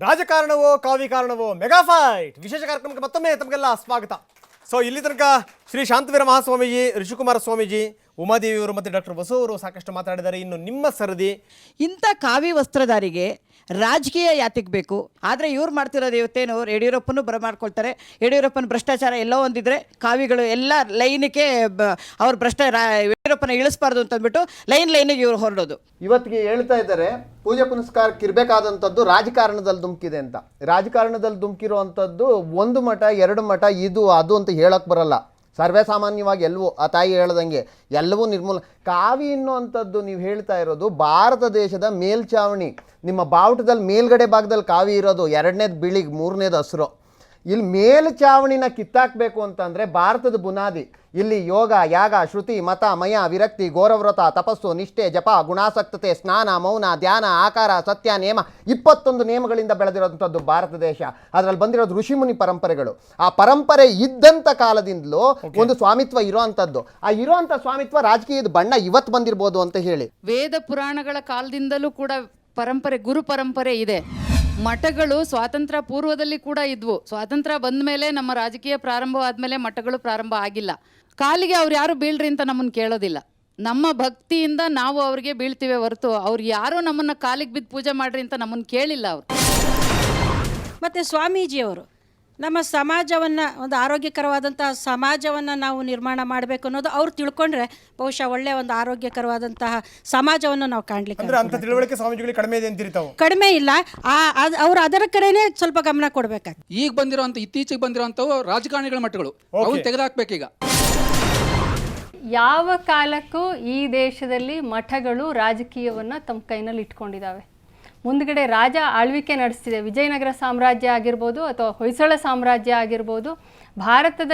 ರಾಜಕಾರಣವೋ ಕಾವಿ ಕಾರಣವೋ mega fight ವಿಶೇಷ ಕಾರ್ಯಕ್ರಮಕ್ಕೆ ಮತ್ತೊಮ್ಮೆ ತಮಗೆಲ್ಲ ಸ್ವಾಗತ. ಸೊ ಇಲ್ಲಿ ತನಕ ಶ್ರೀ ಶಾಂತವೀರ ಮಹಾಸ್ವಾಮೀಜಿ, ಋಷಿಕುಮಾರ ಸ್ವಾಮೀಜಿ, ಉಮಾದೇವಿಯವರು ಮತ್ತು ಡಾಕ್ಟರ್ ಬಸು ಅವರು ಸಾಕಷ್ಟು ಮಾತಾಡಿದ್ದಾರೆ. ಇನ್ನು ನಿಮ್ಮ ಸರದಿ. ಇಂಥ ಕಾವಿ ವಸ್ತ್ರಧಾರಿಗೆ ರಾಜಕೀಯ ಯಾತಿಗೆ ಬೇಕು? ಆದರೆ ಇವ್ರು ಮಾಡ್ತಿರೋದು ಇವತ್ತೇನು, ಯಡಿಯೂರಪ್ಪನೂ ಬರಮಾಡ್ಕೊಳ್ತಾರೆ. ಯಡಿಯೂರಪ್ಪನ ಭ್ರಷ್ಟಾಚಾರ ಎಲ್ಲೋ ಒಂದಿದ್ರೆ ಕಾವಿಗಳು ಎಲ್ಲ ಲೈನಿಗೆ ಅವ್ರ ಯಡಿಯೂರಪ್ಪನ ಇಳಿಸ್ಬಾರ್ದು ಅಂತಂದ್ಬಿಟ್ಟು ಲೈನಿಗೆ ಇವ್ರು ಹೊರಡೋದು. ಇವತ್ತಿಗೆ ಹೇಳ್ತಾ ಇದ್ದಾರೆ ಪೂಜೆ ಪುನಸ್ಕಾರಕ್ಕೆ ಇರಬೇಕಾದಂಥದ್ದು ರಾಜಕಾರಣದಲ್ಲಿ ಧುಮುಕಿದೆ ಅಂತ. ರಾಜಕಾರಣದಲ್ಲಿ ಧುಮುಕಿರುವಂಥದ್ದು ಒಂದು ಮಠ ಎರಡು ಮಠ ಇದು ಅದು ಅಂತ ಹೇಳಕ್ಕೆ ಬರಲ್ಲ. ಸರ್ವೇ ಸಾಮಾನ್ಯವಾಗಿ ಎಲ್ಲವೂ ಆ ತಾಯಿ ಹೇಳ್ದಂಗೆ ಎಲ್ಲವೂ ನಿರ್ಮೂಲ. ಕಾವಿ ಅನ್ನುವಂಥದ್ದು ನೀವು ಹೇಳ್ತಾ ಇರೋದು ಭಾರತ ದೇಶದ ಮೇಲ್ಛಾವಣಿ. ನಿಮ್ಮ ಬಾವುಟದಲ್ಲಿ ಮೇಲ್ಗಡೆ ಭಾಗದಲ್ಲಿ ಕಾವಿ ಇರೋದು, ಎರಡನೇದು ಬಿಳಿಗ್, ಮೂರನೇದು ಹಸಿರು. ಇಲ್ಲಿ ಮೇಲ್ಛಾವಣಿನ ಕಿತ್ತಾಕಬೇಕು ಅಂತಂದರೆ ಭಾರತದ ಬುನಾದಿ. ಇಲ್ಲಿ ಯೋಗ, ಯಾಗ, ಶ್ರುತಿ, ಮತ, ಮಯ, ವಿರಕ್ತಿ, ಘೋರವ್ರತ, ತಪಸ್ಸು, ನಿಷ್ಠೆ, ಜಪ, ಗುಣಾಸಕ್ತತೆ, ಸ್ನಾನ, ಮೌನ, ಧ್ಯಾನ, ಆಕಾರ, ಸತ್ಯ, ನೇಮ, 21 ನೇಮಗಳಿಂದ ಬೆಳೆದಿರೋಂಥದ್ದು ಭಾರತ ದೇಶ. ಅದರಲ್ಲಿ ಬಂದಿರೋದು ಋಷಿಮುನಿ ಪರಂಪರೆಗಳು. ಆ ಪರಂಪರೆ ಇದ್ದಂಥ ಕಾಲದಿಂದಲೂ ಒಂದು ಸ್ವಾಮಿತ್ವ ಇರೋವಂಥದ್ದು. ಆ ಇರೋವಂಥ ಸ್ವಾಮಿತ್ವ ರಾಜಕೀಯದ ಬಣ್ಣ ಇವತ್ತು ಬಂದಿರ್ಬೋದು ಅಂತ ಹೇಳಿ. ವೇದ ಪುರಾಣಗಳ ಕಾಲದಿಂದಲೂ ಕೂಡ ಗುರು ಪರಂಪರೆ ಇದೆ. ಮಠಗಳು ಸ್ವಾತಂತ್ರ್ಯ ಪೂರ್ವದಲ್ಲಿ ಕೂಡ ಇದ್ವು. ಸ್ವಾತಂತ್ರ್ಯ ಬಂದ ಮೇಲೆ ನಮ್ಮ ರಾಜಕೀಯ ಪ್ರಾರಂಭವಾದ ಮಠಗಳು ಪ್ರಾರಂಭ ಆಗಿಲ್ಲ. ಕಾಲಿಗೆ ಅವ್ರು ಯಾರು ಬೀಳ್ರಿ ಅಂತ ನಮ್ಮನ್ನು ಕೇಳೋದಿಲ್ಲ. ನಮ್ಮ ಭಕ್ತಿಯಿಂದ ನಾವು ಅವ್ರಿಗೆ ಬೀಳ್ತೀವಿ ಹೊರತು ಅವ್ರು ಯಾರೋ ನಮ್ಮನ್ನು ಕಾಲಿಗೆ ಬಿದ್ದು ಪೂಜೆ ಮಾಡ್ರಿ ಅಂತ ನಮ್ಮನ್ನು ಕೇಳಿಲ್ಲ ಅವರು. ಮತ್ತು ಸ್ವಾಮೀಜಿಯವರು ನಮ್ಮ ಸಮಾಜವನ್ನು, ಒಂದು ಆರೋಗ್ಯಕರವಾದಂಥ ಸಮಾಜವನ್ನು ನಾವು ನಿರ್ಮಾಣ ಮಾಡಬೇಕು ಅನ್ನೋದು ಅವ್ರು ತಿಳ್ಕೊಂಡ್ರೆ ಬಹುಶಃ ಒಳ್ಳೆಯ ಒಂದು ಆರೋಗ್ಯಕರವಾದಂತಹ ಸಮಾಜವನ್ನು ನಾವು ಕಾಣಲಿಕ್ಕೆ. ತಿಳುವಳಿಕೆ ಸ್ವಾಮೀಜಿಗಳಿಗೆ ಕಡಿಮೆ ಇದೆ ಅಂತಿರ್ತಾವೆ. ಕಡಿಮೆ ಇಲ್ಲ, ಅವರು ಅದರ ಕಡೆನೇ ಸ್ವಲ್ಪ ಗಮನ ಕೊಡಬೇಕಾಗ್ತದೆ. ಈಗ ಬಂದಿರೋಂಥ ಇತ್ತೀಚೆಗೆ ಬಂದಿರೋಂಥವು ರಾಜಕಾರಣಿಗಳ ಮಠಗಳು ಅವನ್ನ ತೆಗೆದಾಕ್ಬೇಕೀಗ. ಯಾವ ಕಾಲಕ್ಕೂ ಈ ದೇಶದಲ್ಲಿ ಮಠಗಳು ರಾಜಕೀಯವನ್ನು ತಮ್ಮ ಕೈನಲ್ಲಿ ಇಟ್ಕೊಂಡಿದ್ದಾವೆ. ಮುಂದ್ಗಡೆ ರಾಜ ಆಳ್ವಿಕೆ ನಡೆಸ್ತಿದೆ. ವಿಜಯನಗರ ಸಾಮ್ರಾಜ್ಯ ಆಗಿರ್ಬೋದು, ಅಥವಾ ಹೊಯ್ಸಳ ಸಾಮ್ರಾಜ್ಯ ಆಗಿರ್ಬೋದು, ಭಾರತದ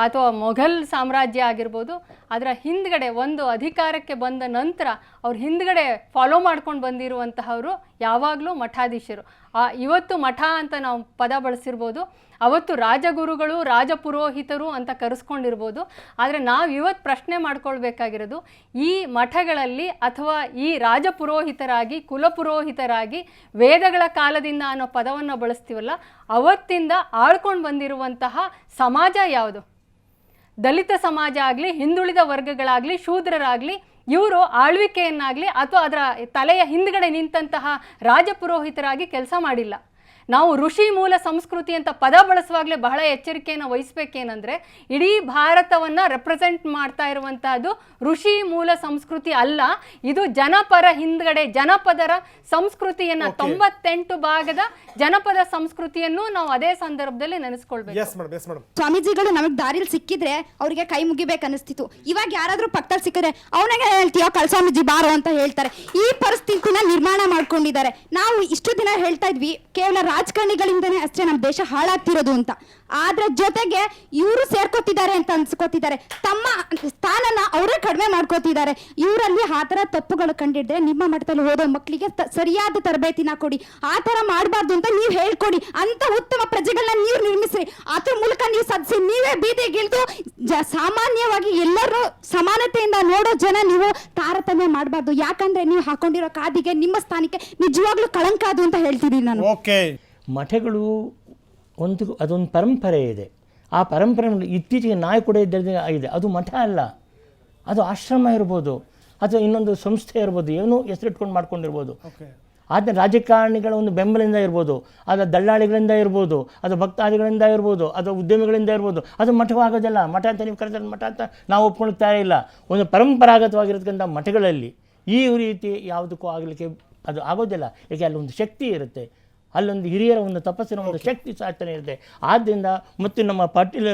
ಅಥವಾ ಮೊಘಲ್ ಸಾಮ್ರಾಜ್ಯ ಆಗಿರ್ಬೋದು, ಅದರ ಹಿಂದ್ಗಡೆ ಒಂದು ಅಧಿಕಾರಕ್ಕೆ ಬಂದ ನಂತರ ಅವ್ರ ಹಿಂದ್ಗಡೆ ಫಾಲೋ ಮಾಡ್ಕೊಂಡು ಬಂದಿರುವಂತಹವರು ಯಾವಾಗಲೂ ಮಠಾಧೀಶರು. ಇವತ್ತು ಮಠ ಅಂತ ನಾವು ಪದ ಬಳಸಿರ್ಬೋದು, ಅವತ್ತು ರಾಜಗುರುಗಳು, ರಾಜಪುರೋಹಿತರು ಅಂತ ಕರೆಸ್ಕೊಂಡಿರ್ಬೋದು. ಆದರೆ ನಾವು ಇವತ್ತು ಪ್ರಶ್ನೆ ಮಾಡ್ಕೊಳ್ಬೇಕಾಗಿರೋದು, ಈ ಮಠಗಳಲ್ಲಿ ಅಥವಾ ಈ ರಾಜಪುರೋಹಿತರಾಗಿ, ಕುಲಪುರೋಹಿತರಾಗಿ ವೇದಗಳ ಕಾಲದಿಂದ ಅನ್ನೋ ಪದವನ್ನು ಬಳಸ್ತೀವಲ್ಲ, ಅವತ್ತಿಂದ ಆಳ್ಕೊಂಡು ಬಂದಿರುವಂತಹ ಸಮಾಜ ಯಾವುದು? ದಲಿತ ಸಮಾಜ ಆಗಲಿ, ಹಿಂದುಳಿದ ವರ್ಗಗಳಾಗಲಿ, ಶೂದ್ರರಾಗಲಿ, ಇವರು ಆಳ್ವಿಕೆಯನ್ನಾಗಲಿ ಅಥವಾ ಅದರ ತಲೆಯ ಹಿಂದ್ಗಡೆ ನಿಂತಹ ರಾಜಪುರೋಹಿತರಾಗಿ ಕೆಲಸ ಮಾಡಿಲ್ಲ. ನಾವು ಋಷಿ ಮೂಲ ಸಂಸ್ಕೃತಿ ಅಂತ ಪದ ಬಳಸುವಾಗಲೇ ಬಹಳ ಎಚ್ಚರಿಕೆಯನ್ನು ವಹಿಸಬೇಕೇನೆಂದರೆ, ಇಡೀ ಭಾರತವನ್ನು ರೆಪ್ರೆಸೆಂಟ್ ಮಾಡ್ತಾ ಇರುವಂತಹದ್ದು ಋಷಿ ಮೂಲ ಸಂಸ್ಕೃತಿ ಅಲ್ಲ. ಇದು ಜನಪರ ಹಿಂದ್ಗಡೆ ಜನಪದರ ಸಂಸ್ಕೃತಿಯನ್ನು 98 ಭಾಗದ ಜನಪದ ಸಂಸ್ಕೃತಿಯನ್ನು ನಾವು ಅದೇ ಸಂದರ್ಭದಲ್ಲಿ ನೆನೆಸ್ಕೊಳ್ಬೇಕು. ಸ್ವಾಮೀಜಿಗಳು ನಮಗೆ ದಾರಿಲಿ ಸಿಕ್ಕಿದ್ರೆ ಅವರಿಗೆ ಕೈ ಮುಗಿಬೇಕು ಅನಿಸ್ತಿತ್ತು. ಇವಾಗ ಯಾರಾದ್ರೂ ಪಕ್ಕದಲ್ಲಿ ಸಿಕ್ಕಿದ್ರೆ ಅವನಿಗೆ ಹೇಳ್ತೀಯೋ ಕಳ್ಸ್ವಾಮೀಜಿ ಬಾರೋ ಅಂತ ಹೇಳ್ತಾರೆ. ಈ ಪರಿಸ್ಥಿತಿನ ನಿರ್ಮಾಣ ಮಾಡ್ಕೊಂಡಿದ್ದಾರೆ. ನಾವು ಇಷ್ಟು ದಿನ ಹೇಳ್ತಾ ಇದ್ವಿ ಕೇವಲ ರಾಜಕಾರಣಿಗಳಿಂದನೇ ಅಷ್ಟೇ ನಮ್ಮ ದೇಶ ಹಾಳಾಗ್ತಿರೋದು ಅಂತ. ಆದ್ರೆ ಜೊತೆಗೆ ಇವರು ಸೇರ್ಕೋತಿದ್ದಾರೆ ಅಂತ ಅನ್ಸ್ಕೋತಿದ್ದಾರೆ. ತಮ್ಮ ಸ್ಥಾನನ ಅವರೇ ಕಡಿಮೆ ಮಾಡ್ಕೋತಿದ್ದಾರೆ. ಇವರಲ್ಲಿ ಆ ಥರ ತಪ್ಪುಗಳು ಕಂಡಿದ್ರೆ ನಿಮ್ಮ ಮಠದಲ್ಲಿ ಓದೋ ಮಕ್ಕಳಿಗೆ ಸರಿಯಾದ ತರಬೇತಿನ ಕೊಡಿ. ಆ ಥರ ಮಾಡಬಾರ್ದು ಅಂತ ನೀವು ಹೇಳ್ಕೊಡಿ. ಅಂತ ಉತ್ತಮ ಪ್ರಜೆಗಳನ್ನ ನೀವು ನಿರ್ಮಿಸ್ರಿ. ಅದ್ರ ಮೂಲಕ ನೀವು ಸದಸ್ಯ ನೀವೇ ಬೀದಿಗಿಳಿದು ಸಾಮಾನ್ಯವಾಗಿ ಎಲ್ಲರೂ ಸಮಾನತೆಯಿಂದ ನೋಡೋ ಜನ ನೀವು ತಾರತಮ್ಯ ಮಾಡಬಾರ್ದು. ಯಾಕಂದ್ರೆ ನೀವು ಹಾಕೊಂಡಿರೋ ಕಾದಿಗೆ ನಿಮ್ಮ ಸ್ಥಾನಕ್ಕೆ ನಿಜವಾಗ್ಲೂ ಕಳಂಕ ಅದು ಅಂತ ಹೇಳ್ತಿದ್ದೀನಿ ನಾನು. ಮಠಗಳು ಅದೊಂದು ಪರಂಪರೆ ಇದೆ. ಆ ಪರಂಪರೆ ಇತ್ತೀಚೆಗೆ ನಾಯಿ ಕೂಡ ಇದೆ. ಅದು ಮಠ ಅಲ್ಲ, ಅದು ಆಶ್ರಮ ಇರ್ಬೋದು, ಅಥವಾ ಇನ್ನೊಂದು ಸಂಸ್ಥೆ ಇರ್ಬೋದು, ಏನೋ ಹೆಸರಿಟ್ಕೊಂಡು ಮಾಡ್ಕೊಂಡಿರ್ಬೋದು. ಆದರೆ ರಾಜಕಾರಣಿಗಳ ಒಂದು ಬೆಂಬಲದಿಂದ ಇರ್ಬೋದು, ಅದು ದಳ್ಳಾಳಿಗಳಿಂದ ಇರ್ಬೋದು, ಅದು ಭಕ್ತಾದಿಗಳಿಂದ ಇರ್ಬೋದು, ಅದು ಉದ್ಯಮಿಗಳಿಂದ ಇರ್ಬೋದು. ಅದು ಮಠವಾಗೋದಿಲ್ಲ. ಮಠ ಅಂತ ನೀವು ಕರೆದ್ರೆ ಮಠ ಅಂತ ನಾವು ಒಪ್ಕೊಳ್ತಾ ಇಲ್ಲ. ಒಂದು ಪರಂಪರಾಗತವಾಗಿರತಕ್ಕಂಥ ಮಠಗಳಲ್ಲಿ ಈ ರೀತಿ ಯಾವುದಕ್ಕೂ ಆಗಲಿಕ್ಕೆ ಅದು ಆಗೋದಿಲ್ಲ. ಏಕೆ ಅಲ್ಲೊಂದು ಶಕ್ತಿ ಇರುತ್ತೆ, ಅಲ್ಲೊಂದು ಹಿರಿಯರ ಒಂದು ತಪಸ್ಸಿನ ಒಂದು ಶಕ್ತಿ ಸಾಧನೆ ಇರುತ್ತೆ. ಆದ್ದರಿಂದ ಮತ್ತು ನಮ್ಮ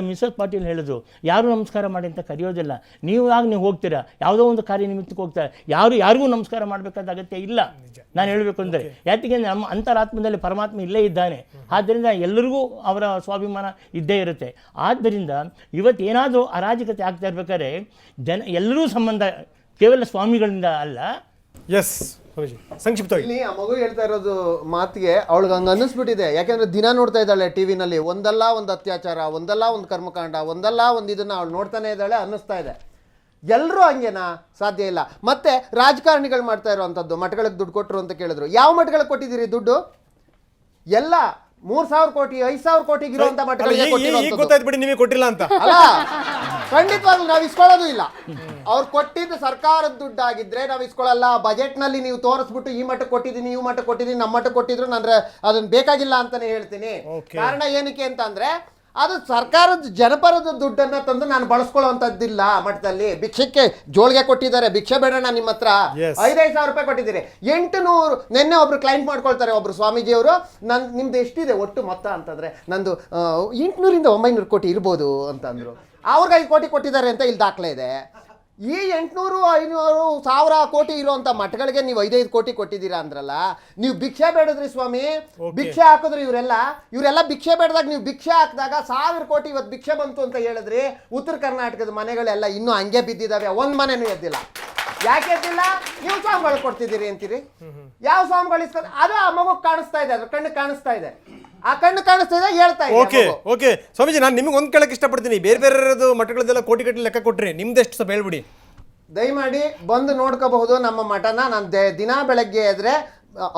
ಮಿಸಸ್ ಪಾಟೀಲ್ ಹೇಳಿದ್ರು, ಯಾರೂ ನಮಸ್ಕಾರ ಮಾಡಿ ಅಂತ ಕರೆಯೋದಿಲ್ಲ. ನೀವು ಹೋಗ್ತೀರಾ, ಯಾವುದೋ ಒಂದು ಕಾರ್ಯನಿಮಿತ್ತಕ್ಕೆ ಹೋಗ್ತಾರೆ, ಯಾರಿಗೂ ನಮಸ್ಕಾರ ಮಾಡಬೇಕಾದ ಅಗತ್ಯ ಇಲ್ಲ. ನಾನು ಹೇಳಬೇಕು ಅಂದರೆ ಯಾಕೆಂದರೆ ನಮ್ಮ ಅಂತರಾತ್ಮದಲ್ಲಿ ಪರಮಾತ್ಮ ಇಲ್ಲೇ ಇದ್ದಾನೆ. ಆದ್ದರಿಂದ ಎಲ್ಲರಿಗೂ ಅವರ ಸ್ವಾಭಿಮಾನ ಇದ್ದೇ ಇರುತ್ತೆ. ಆದ್ದರಿಂದ ಇವತ್ತೇನಾದರೂ ಅರಾಜಕತೆ ಆಗ್ತಾ ಇರ್ಬೇಕಾದ್ರೆ ಎಲ್ಲರೂ ಸಂಬಂಧ ಕೇವಲ ಸ್ವಾಮಿಗಳಿಂದ ಅಲ್ಲ. ಇಲ್ಲಿ ಆ ಮಗು ಹೇಳ್ತಾ ಇರೋದು ಮಾತಿಗೆ ಅವಳಿಗೆ ಹಂಗೆ ಅನ್ನಿಸ್ಬಿಟ್ಟಿದೆ. ಯಾಕೆಂದ್ರೆ ದಿನ ನೋಡ್ತಾ ಇದ್ದಾಳೆ ಟಿವಿನಲ್ಲಿ, ಒಂದಲ್ಲ ಒಂದು ಅತ್ಯಾಚಾರ, ಒಂದಲ್ಲ ಒಂದು ಕರ್ಮಕಾಂಡ, ಒಂದಲ್ಲ ಒಂದು ಇದನ್ನ ಅವಳು ನೋಡ್ತಾನೆ ಇದ್ದಾಳೆ, ಅನ್ನಿಸ್ತಾ ಇದೆ. ಎಲ್ಲರೂ ಹಂಗೇನಾ? ಸಾಧ್ಯ ಇಲ್ಲ. ಮತ್ತೆ ರಾಜಕಾರಣಿಗಳು ಮಾಡ್ತಾ ಇರೋವಂಥದ್ದು ಮಠಗಳಿಗೆ ದುಡ್ಡು ಕೊಟ್ಟರು ಅಂತ ಕೇಳಿದ್ರು. ಯಾವ ಮಠಗಳಿಗೆ ಕೊಟ್ಟಿದ್ದೀರಿ ದುಡ್ಡು? ಎಲ್ಲ 3,000 ಕೋಟಿ 5,000 ಕೋಟಿಗೆ ಇರುವಂತ ಮಠಗಳಿಗೆ ಈಗ ಕೊಟ್ಟಿರುವಂಥದ್ದು. ಗೊತ್ತಾಯ್ತು ಬಿಡಿ, ನಿಮಗೆ ಕೊಟ್ಟಿಲ್ಲ ಅಂತ. ಅಲ್ಲ, ಖಂಡಿತವಾಗ್ಲೂ ನಾವು ಇಸ್ಕೊಳ್ಳೋದು ಇಲ್ಲ. ಅವ್ರು ಕೊಟ್ಟಿದ್ದು ಸರ್ಕಾರದ ದುಡ್ಡಾಗಿದ್ರೆ ನಾವು ಇಸ್ಕೊಳ್ಳಲ್ಲ. ಬಜೆಟ್ ನಲ್ಲಿ ನೀವು ತೋರಿಸ್ಬಿಟ್ಟು ಈ ಮಟ್ಟಕ್ಕೆ ಕೊಟ್ಟಿದ್ದೀನಿ, ಈ ಮಟ್ಟಕ್ಕೆ ಕೊಟ್ಟಿದ್ದೀನಿ, ನಮ್ಮ ಮಟ್ಟಕ್ಕೆ ಕೊಟ್ಟಿದ್ರು ನಾನು ಅದನ್ನ ಬೇಕಾಗಿಲ್ಲ ಅಂತಾನೆ ಹೇಳ್ತೀನಿ. ಕಾರಣ ಏನಕ್ಕೆ ಅಂತ ಅಂದ್ರೆ ಅದು ಸರ್ಕಾರದ ಜನಪರದ ದುಡ್ಡನ್ನ ತಂದು ನಾನು ಬಳಸ್ಕೊಳ್ಳುವಂಥದ್ದಿಲ್ಲ. ಮಠದಲ್ಲಿ ಭಿಕ್ಷಕ್ಕೆ ಜೋಳಿಗೆ ಕೊಟ್ಟಿದ್ದಾರೆ, ಭಿಕ್ಷೆ ಬೇಡಣ ನಿಮ್ಮ ಹತ್ರ 5,000 ರೂಪಾಯಿ ಕೊಟ್ಟಿದ್ದೀರಿ. 800 ನಿನ್ನೆ ಒಬ್ರು ಕ್ಲೈಂಟ್ ಮಾಡ್ಕೊಳ್ತಾರೆ, ಒಬ್ರು ಸ್ವಾಮೀಜಿಯವರು, ನಿಮ್ದು ಎಷ್ಟಿದೆ ಒಟ್ಟು ಮೊತ್ತ ಅಂತಂದ್ರೆ ನಂದು 800ರಿಂದ 900 ಕೋಟಿ ಇರ್ಬೋದು ಅಂತಂದ್ರು. ಅವ್ರಿಗೆ 5 ಕೋಟಿ ಕೊಟ್ಟಿದ್ದಾರೆ ಅಂತ ಇಲ್ಲಿ ದಾಖಲೆ ಇದೆ. ಈ 800, 500, 1000 ಕೋಟಿ ಇರುವಂತ ಮಠಗಳಿಗೆ ನೀವು 5 ಕೋಟಿ ಕೊಟ್ಟಿದ್ದೀರಾ ಅಂದ್ರಲ್ಲ, ನೀವು ಭಿಕ್ಷೆ ಬೇಡದ್ರಿ ಸ್ವಾಮಿ. ಭಿಕ್ಷೆ ಹಾಕಿದ್ರು ಇವರೆಲ್ಲ ಭಿಕ್ಷೆ ಬೇಡದಾಗ ನೀವು ಭಿಕ್ಷೆ ಹಾಕಿದಾಗ 1000 ಕೋಟಿ ಇವತ್ತು ಭಿಕ್ಷೆ ಬಂತು ಅಂತ ಹೇಳಿದ್ರಿ. ಉತ್ತರ ಕರ್ನಾಟಕದ ಮನೆಗಳೆಲ್ಲ ಇನ್ನೂ ಹಂಗೆ ಬಿದ್ದಿದ್ದಾವೆ, ಒಂದ್ ಮನೆನೂ ಎದ್ದಿಲ್ಲ. ಯಾಕೆ ಎದ್ದಿಲ್ಲ? ನೀವು ಸ್ವಾಮಿಗಳು ಕೊಡ್ತಿದ್ದೀರಿ ಅಂತೀರಿ. ಯಾವ ಸ್ವಾಮಿಗಳು ಇಸ್ಕೊಂಡು ಅದು ಆ ಮಗು ಕಾಣಿಸ್ತಾ ಇದೆ, ಅದ್ರ ಕಣ್ಣು ಕಾಣಿಸ್ತಾ ಇದೆ, ಆ ಕಣ್ಣು ಕಾಣಿಸ್ತಾ ಇದೆ, ಹೇಳ್ತಾ ಇದೆ. ಓಕೆ ಸ್ವಾಮೀಜಿ, ನಾನು ನಿಮ್ಗೆ ಒಂದು ಕೇಳಕ್ಕೆ ಇಷ್ಟಪಡ್ತೀನಿ. ಬೇರೆ ಬೇರೆ ಮಠಗಳದೆಲ್ಲ ಕೋಟಿ ಗಟ್ಟಲೆ ಲೆಕ್ಕ ಕೊಟ್ರಿ, ನಿಮ್ದೆಷ್ಟು ಸ್ವಲ್ಪ ಹೇಳ್ಬಿಡಿ. ದಯಮಾಡಿ ಬಂದು ನೋಡ್ಕೋಬಹುದು ನಮ್ಮ ಮಠನ. ನಾನು ದಿನ ಬೆಳಗ್ಗೆ ಎದ್ರೆ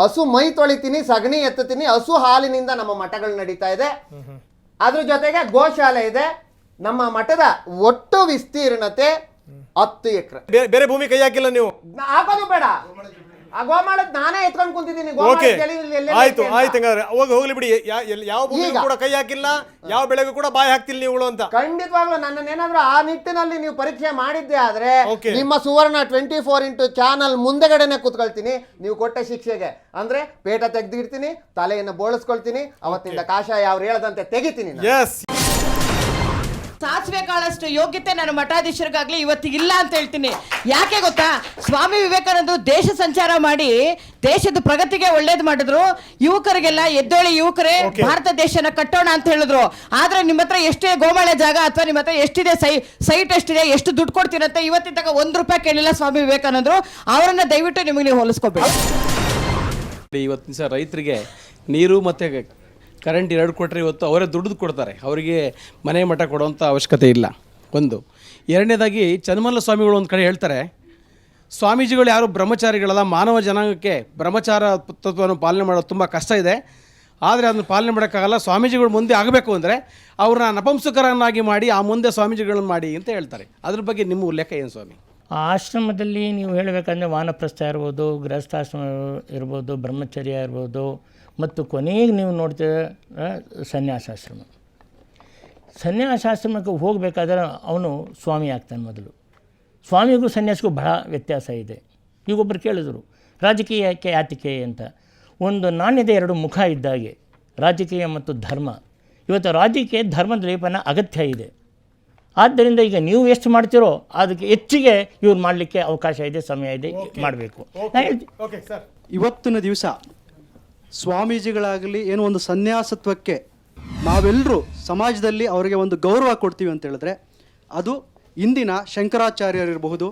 ಹಸು ಮೈ ತೊಳಿತೀನಿ, ಸಗಣಿ ಎತ್ತುತ್ತೀನಿ. ಹಸು ಹಾಲಿನಿಂದ ನಮ್ಮ ಮಠಗಳು ನಡೀತಾ ಇದೆ. ಅದ್ರ ಜೊತೆಗೆ ಗೋಶಾಲೆ ಇದೆ. ನಮ್ಮ ಮಠದ ಒಟ್ಟು ವಿಸ್ತೀರ್ಣತೆ 10 ಎಕರೆ. ಬೇರೆ ಭೂಮಿ ಕೈ ಹಾಕಿಲ್ಲ ನೀವು? ಹಾಕೋದು ಬೇಡ. ಆ ಗೋಮಾಳದ್ ನಾನೇ ಎತ್ಕೊಂಡು ಕುಂತಿದ್ದೀನಿ. ಓಕೆ, ಆಯ್ತು ಹಂಗಾದ್ರೆ ಹೋಗ್ಲಿ ಬಿಡಿ. ಯಾವ ಭೂಮಿ ಕೂಡ ಕೈ ಹಾಕಿಲ್ಲ, ಯಾವ ಬೆಳೆಗೂ ಕೂಡ ಬಾಯಿ ಹಾಕ್ತಿಲ್ಲ ನೀವುಗಳು ಅಂತ. ಖಂಡಿತವಾಗ್ಲೂ ನನ್ನನ್ನೇನಾದ್ರೂ ಆ ನಿಟ್ಟಿನಲ್ಲಿ ನೀವು ಪರೀಕ್ಷೆ ಮಾಡಿದ್ದೆ ಆದ್ರೆ ನಿಮ್ಮ ಸುವರ್ಣ 24x ಚಾನಲ್ ಮುಂದೆಗಡೆನೆ ಕೂತ್ಕೊಳ್ತೀನಿ. ನೀವು ಕೊಟ್ಟ ಶಿಕ್ಷೆಗೆ ಅಂದ್ರೆ ಪೇಟ ತೆಗ್ದಿಡ್ತೀನಿ, ತಲೆಯನ್ನು ಬೋಳಿಸ್ಕೊಳ್ತೀನಿ, ಅವತ್ತಿಂದ ಕಾಷಾಯ ಅವ್ರು ಹೇಳದಂತೆ ತೆಗಿತೀನಿ. ಸಾಸಿವೆ ಕಾಳಷ್ಟು ಯೋಗ್ಯತೆ ನಾನು ಮಠಾಧೀಶರಿಗಾಗ್ಲಿ ಇವತ್ತಿಗಿಲ್ಲ ಅಂತ ಹೇಳ್ತೀನಿ. ಯಾಕೆ ಗೊತ್ತಾ? ಸ್ವಾಮಿ ವಿವೇಕಾನಂದರು ದೇಶ ಸಂಚಾರ ಮಾಡಿ ದೇಶದ ಪ್ರಗತಿಗೆ ಒಳ್ಳೇದು ಮಾಡಿದ್ರು. ಯುವಕರಿಗೆಲ್ಲ ಎದ್ದೇಳಿ ಯುವಕರೇ ಭಾರತ ದೇಶನ ಕಟ್ಟೋಣ ಅಂತ ಹೇಳಿದ್ರು. ಆದ್ರೆ ನಿಮ್ಮ ಹತ್ರ ಎಷ್ಟೇ ಗೋಮಾಳೆ ಜಾಗ ಅಥವಾ ನಿಮ್ಮ ಹತ್ರ ಎಷ್ಟಿದೆ ಸೈಟ್ ಎಷ್ಟಿದೆ, ಎಷ್ಟು ದುಡ್ಡು ಕೊಡ್ತೀರಂತ ಇವತ್ತಿನ ತನಕ 1 ರೂಪಾಯಿ ಕೇಳಿಲ್ಲ ಸ್ವಾಮಿ ವಿವೇಕಾನಂದರು. ಅವರನ್ನ ದಯವಿಟ್ಟು ನಿಮಗೆ ನೀವು ಹೋಲಿಸ್ಕೋಬೇಡಿ. ಇವತ್ತಿನ ದಿವಸ ರೈತರಿಗೆ ನೀರು ಮತ್ತು ಕರೆಂಟ್ 2 ಕೊಟ್ಟರೆ ಇವತ್ತು ಅವರೇ ದುಡ್ಡು ಕೊಡ್ತಾರೆ. ಅವರಿಗೆ ಮನೆ ಮಠ ಕೊಡುವಂಥ ಅವಶ್ಯಕತೆ ಇಲ್ಲ. ಒಂದು. ಎರಡನೇದಾಗಿ ಚನ್ನಮಲ್ಲ ಸ್ವಾಮಿಗಳು ಒಂದು ಕಡೆ ಹೇಳ್ತಾರೆ, ಸ್ವಾಮೀಜಿಗಳು ಯಾರು ಬ್ರಹ್ಮಚಾರಿಗಳಲ್ಲ, ಮಾನವ ಜನಾಂಗಕ್ಕೆ ಬ್ರಹ್ಮಚಾರ ತತ್ವವನ್ನು ಪಾಲನೆ ಮಾಡೋದು ತುಂಬ ಕಷ್ಟ ಇದೆ. ಆದರೆ ಅದನ್ನು ಪಾಲನೆ ಮಾಡೋಕ್ಕಾಗಲ್ಲ. ಸ್ವಾಮೀಜಿಗಳು ಮುಂದೆ ಆಗಬೇಕು ಅಂದರೆ ಅವ್ರನ್ನ ನಪಂಸಕರನ್ನಾಗಿ ಮಾಡಿ ಆ ಮುಂದೆ ಸ್ವಾಮೀಜಿಗಳನ್ನು ಮಾಡಿ ಅಂತ ಹೇಳ್ತಾರೆ. ಅದ್ರ ಬಗ್ಗೆ ನಿಮ್ಮ ಉಲ್ಲೇಖ ಏನು ಸ್ವಾಮಿ? ಆ ಆಶ್ರಮದಲ್ಲಿ ನೀವು ಹೇಳಬೇಕಂದ್ರೆ ವಾನಪ್ರಸ್ಥ ಇರ್ಬೋದು, ಗೃಹಸ್ಥಾಶ್ರಮ ಇರ್ಬೋದು, ಬ್ರಹ್ಮಚರ್ಯ ಇರ್ಬೋದು, ಮತ್ತು ಕೊನೆಗೆ ನೀವು ನೋಡ್ತೀರ ಸನ್ಯಾಸಾಶ್ರಮ. ಸನ್ಯಾಸಾಶ್ರಮಕ್ಕೆ ಹೋಗಬೇಕಾದ್ರೆ ಅವನು ಸ್ವಾಮಿ ಆಗ್ತಾನೆ. ಮೊದಲು ಸ್ವಾಮಿಗೂ ಸನ್ಯಾಸಿಗೂ ಬಹಳ ವ್ಯತ್ಯಾಸ ಇದೆ. ಈಗೊಬ್ಬರು ಕೇಳಿದ್ರು ರಾಜಕೀಯಕ್ಕೆ ಯಾತಿಕೆ ಅಂತ. ಒಂದು ನಾಣ್ಯದ 2 ಮುಖ ಇದ್ದಾಗೆ ರಾಜಕೀಯ ಮತ್ತು ಧರ್ಮ. ಇವತ್ತು ರಾಜಕೀಯ ಧರ್ಮದ ಲೇಪನ ಅಗತ್ಯ ಇದೆ. ಆದ್ದರಿಂದ ಈಗ ನೀವು ಎಷ್ಟು ಮಾಡ್ತೀರೋ ಅದಕ್ಕೆ ಹೆಚ್ಚಿಗೆ ಇವ್ರು ಮಾಡಲಿಕ್ಕೆ ಅವಕಾಶ ಇದೆ, ಸಮಯ ಇದೆ, ಮಾಡಬೇಕು. ಇವತ್ತಿನ ದಿವಸ ಸ್ವಾಮೀಜಿಗಳಾಗಲಿ ಏನೋ ಒಂದು ಸನ್ಯಾಸತ್ವಕ್ಕೆ ನಾವೆಲ್ಲರೂ ಸಮಾಜದಲ್ಲಿ ಅವರಿಗೆ ಒಂದು ಗೌರವ ಕೊಡ್ತೀವಿ ಅಂತ ಹೇಳಿದ್ರೆ ಅದು ಇಂದಿನ ಶಂಕರಾಚಾರ್ಯರಿರಬಹುದು,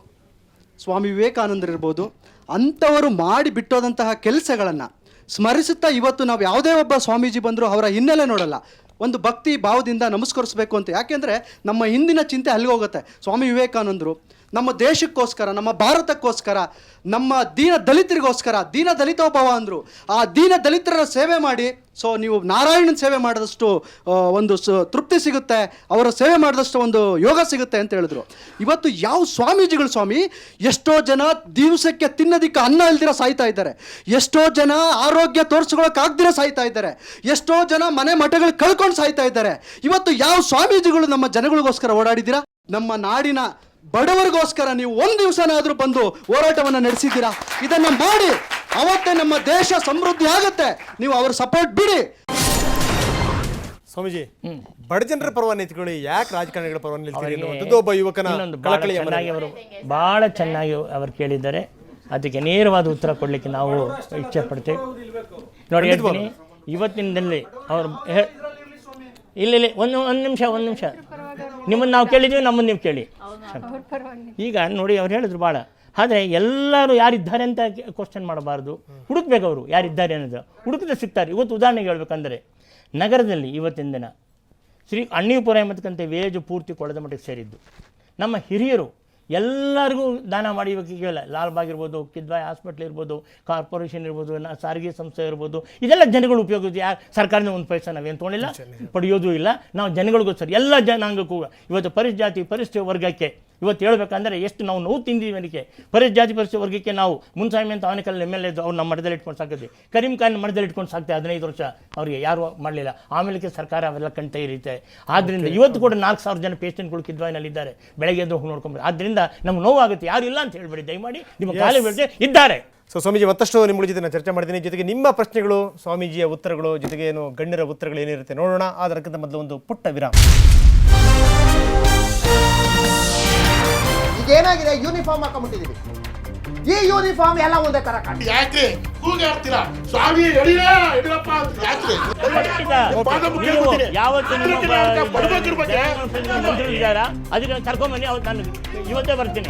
ಸ್ವಾಮಿ ವಿವೇಕಾನಂದರಿರ್ಬೋದು, ಅಂಥವರು ಮಾಡಿ ಬಿಟ್ಟೋದಂತಹ ಕೆಲಸಗಳನ್ನು ಸ್ಮರಿಸುತ್ತಾ ಇವತ್ತು ನಾವು ಯಾವುದೇ ಒಬ್ಬ ಸ್ವಾಮೀಜಿ ಬಂದರೂ ಅವರ ಹಿನ್ನೆಲೆ ನೋಡಲ್ಲ, ಒಂದು ಭಕ್ತಿ ಭಾವದಿಂದ ನಮಸ್ಕರಿಸಬೇಕು ಅಂತ. ಯಾಕೆಂದರೆ ನಮ್ಮ ಹಿಂದಿನ ಚಿಂತೆ ಅಲ್ಲಿಗೆ ಹೋಗುತ್ತೆ. ಸ್ವಾಮಿ ವಿವೇಕಾನಂದರು ನಮ್ಮ ದೇಶಕ್ಕೋಸ್ಕರ, ನಮ್ಮ ಭಾರತಕ್ಕೋಸ್ಕರ, ನಮ್ಮ ದೀನ ದಲಿತರಿಗೋಸ್ಕರ ದೀನ ದಲಿತೋಭವ ಅಂದರು. ಆ ದೀನ ದಲಿತರ ಸೇವೆ ಮಾಡಿ, ಸೊ ನೀವು ನಾರಾಯಣನ ಸೇವೆ ಮಾಡಿದಷ್ಟು ಒಂದು ತೃಪ್ತಿ ಸಿಗುತ್ತೆ, ಅವರ ಸೇವೆ ಮಾಡಿದಷ್ಟು ಒಂದು ಯೋಗ ಸಿಗುತ್ತೆ ಅಂತ ಹೇಳಿದ್ರು. ಇವತ್ತು ಯಾವ ಸ್ವಾಮೀಜಿಗಳು ಸ್ವಾಮಿ, ಎಷ್ಟೋ ಜನ ದಿವಸಕ್ಕೆ ತಿನ್ನೋದಕ್ಕೆ ಅನ್ನ ಇಲ್ದಿರ ಸಾಯ್ತಾ ಇದ್ದಾರೆ, ಎಷ್ಟೋ ಜನ ಆರೋಗ್ಯ ತೋರಿಸ್ಕೊಳ್ಳೋಕ್ಕಾಗ್ದಿರ ಸಾಯ್ತಾ ಇದ್ದಾರೆ, ಎಷ್ಟೋ ಜನ ಮನೆ ಮಠಗಳು ಕಳ್ಕೊಂಡು ಸಾಯ್ತಾ ಇದ್ದಾರೆ. ಇವತ್ತು ಯಾವ ಸ್ವಾಮೀಜಿಗಳು ನಮ್ಮ ಜನಗಳಿಗೋಸ್ಕರ ಓಡಾಡಿದ್ದೀರಾ? ನಮ್ಮ ನಾಡಿನ ಬಡವರಿಗೋಸ್ಕರ ನೀವು ಒಂದು ದಿವಸನಾದರೂ ಬಂದು ಹೋರಾಟವನ್ನು ನಡೆಸಿದ್ದೀರಾ? ಇದನ್ನು ಮಾಡಿ, ಅವತ್ತೇ ನಮ್ಮ ದೇಶ ಸಮೃದ್ಧಿ ಆಗುತ್ತೆ. ನೀವು ಅವ್ರ ಸಪೋರ್ಟ್ ಬಿಡಿ. ಸ್ವಾಮೀಜಿ, ಬಡ ಜನರ ಪರವಾಗಿ ನಿಂತ್ಕೊಳ್ಳಿ, ಯಾಕೆ ರಾಜಕಾರಣಿಗಳ ಪರವಾಗಿ ನಿಲ್ತೀರಿ ಅನ್ನುವಂಥದ್ದು ಒಬ್ಬ ಯುವಕನ ಕಳಕಳಿಯ ಮನವಿ. ಅವರು ಭಾಳ ಚೆನ್ನಾಗಿ ಅವರು ಕೇಳಿದ್ದಾರೆ. ಅದಕ್ಕೆ ನೇರವಾದ ಉತ್ತರ ಕೊಡಲಿಕ್ಕೆ ನಾವು ಇಚ್ಛೆ ಪಡ್ತೇವೆ. ನೋಡಿ ಹೇಳ್ತೀನಿ, ಇವತ್ತಿನದಲ್ಲಿ ಅವರು ಇಲ್ಲ ಒಂದು ನಿಮಿಷ ನಿಮ್ಮನ್ನು ನಾವು ಕೇಳಿದ್ದೀವಿ, ನಮ್ಮನ್ನು ನೀವು ಕೇಳಿ. ಈಗ ನೋಡಿ ಅವ್ರು ಹೇಳಿದ್ರು ಭಾಳ. ಆದರೆ ಎಲ್ಲರೂ ಯಾರಿದ್ದಾರೆ ಅಂತ ಕ್ವಶನ್ ಮಾಡಬಾರ್ದು, ಹುಡುಕ್ಬೇಕು. ಅವರು ಯಾರಿದ್ದಾರೆ ಅನ್ನೋದು ಹುಡುಕಿದ್ರೆ ಸಿಗ್ತಾರೆ. ಇವತ್ತು ಉದಾಹರಣೆಗೆ ಹೇಳ್ಬೇಕಂದ್ರೆ ನಗರದಲ್ಲಿ ಇವತ್ತಿನ ದಿನ ಶ್ರೀ ಅಣ್ಣಿಪುರ ಎಂಬತಕ್ಕಂಥ ವೇಜು ಪೂರ್ತಿ ಕೊಳದ ಮಠಕ್ಕೆ ಸೇರಿದ್ದು. ನಮ್ಮ ಹಿರಿಯರು ಎಲ್ಲರಿಗೂ ದಾನ ಮಾಡಿ ಕೇಳ ಲಾಲ್ಬಾಗ್ ಇರ್ಬೋದು, ಕಿದ್ವಾಯ್ ಹಾಸ್ಪಿಟ್ಲ್ ಇರ್ಬೋದು, ಕಾರ್ಪೊರೇಷನ್ ಇರ್ಬೋದು, ಸಾರಿಗೆ ಸಂಸ್ಥೆ ಇರ್ಬೋದು, ಇದೆಲ್ಲ ಜನಗಳು ಉಪಯೋಗ. ಸರ್ಕಾರದಿಂದ ಒಂದು ಪೈಸಾ ನಾವೇನು ತೊಗೊಂಡಿಲ್ಲ, ಪಡೆಯೋದು ಇಲ್ಲ. ನಾವು ಜನಗಳಿಗೋಸ್ಕರ ಎಲ್ಲ ಜನಾಂಗಕ್ಕೂ ಇವತ್ತು ಪರಿಜಾತಿ ಪರಿಸ್ಥಿತಿ ವರ್ಗಕ್ಕೆ ಇವತ್ತು ಹೇಳ್ಬೇಕಂದ್ರೆ ಎಷ್ಟು ನಾವು ನೋವು ತಿಂದಿದ್ದೀವಿ. ಅದಕ್ಕೆ ಪರಿಜಾತಿ ಪರಿಸ್ಥಿತಿ ವರ್ಗಕ್ಕೆ ನಾವು ಮುನ್ಸಾಮಿ ಅಂತ ಅವನಕಲ್ಲಿ MLA ಇದ್ದು ಅವ್ರು ನಮ್ಮ ಮಠದಲ್ಲಿ ಇಟ್ಕೊಂಡು ಸಾಕಿದ್ವಿ. ಕರೀಂ ಖಾನ್ ಮಠದಲ್ಲಿ ಇಟ್ಕೊಂಡು ಸಾಕ್ತೆ 15 ವರ್ಷ, ಅವರಿಗೆ ಯಾರು ಮಾಡಲಿಲ್ಲ. ಆಮೇಲೆ ಸರ್ಕಾರ ಅವೆಲ್ಲ ಕಣ್ತಾ ಇರುತ್ತೆ. ಆದ್ದರಿಂದ ಇವತ್ತು ಕೂಡ 4,000 ಜನ ಪೇಷಂಟ್ಗಳು ಕಿದ್ವಾಯಿನಲ್ಲಿದ್ದಾರೆ. ಬೆಳಗ್ಗೆ ಎದ್ದು ಹೋಗಿ ನೋಡ್ಕೊಂಡ್ರೆ ಆದ್ದರಿಂದ ನಮ್ಗೆ ನೋವಾಗುತ್ತೆ. ಯಾರು ಇಲ್ಲ ಅಂತ ಹೇಳ್ಬೇಡಿ, ದಯಮಾಡಿ ನಿಮ್ಮ ಕಾಲೇ ಬೀಳ್ತೆ ಇದ್ದಾರೆ. ಸೊ ಸ್ವಾಮೀಜಿ, ಮತ್ತಷ್ಟು ನಿಮ್ಮ ಜೊತೆ ನಾನು ಚರ್ಚೆ ಮಾಡಿದ್ದೀನಿ. ಜೊತೆಗೆ ನಿಮ್ಮ ಪ್ರಶ್ನೆಗಳು, ಸ್ವಾಮೀಜಿಯ ಉತ್ತರಗಳು, ಜೊತೆಗೆ ಏನು ಗಣ್ಯರ ಉತ್ತರಗಳು ಏನಿರುತ್ತೆ ನೋಡೋಣ. ಅದಕ್ಕಿಂತ ಮೊದಲು ಒಂದು ಪುಟ್ಟ ವಿರಾಮ. ಈಗ ಏನಾಗಿದೆ, ಯೂನಿಫಾರ್ಮ್ ಹಾಕೊಂಡ್ಬಿಟ್ಟಿದೀವಿ. ಈ ಯೂನಿಫಾರ್ಮ್ ಎಲ್ಲ ಒಂದೇ ತರ ಕಾಣ್ತದೆ. ಯಾಕೆ ಕೂಗಾಡ್ತೀರಾ? ಸ್ವಾಮಿ ಯಡಿಯೂರಪ್ಪ ಅಂತ ಯಾಕೆ? ಅದಕ್ಕೆ ಕರ್ಕೊಂಬನ್ನಿ, ಅವತ್ತು ನಾನು ಇವತ್ತೇ ಬರ್ತೀನಿ.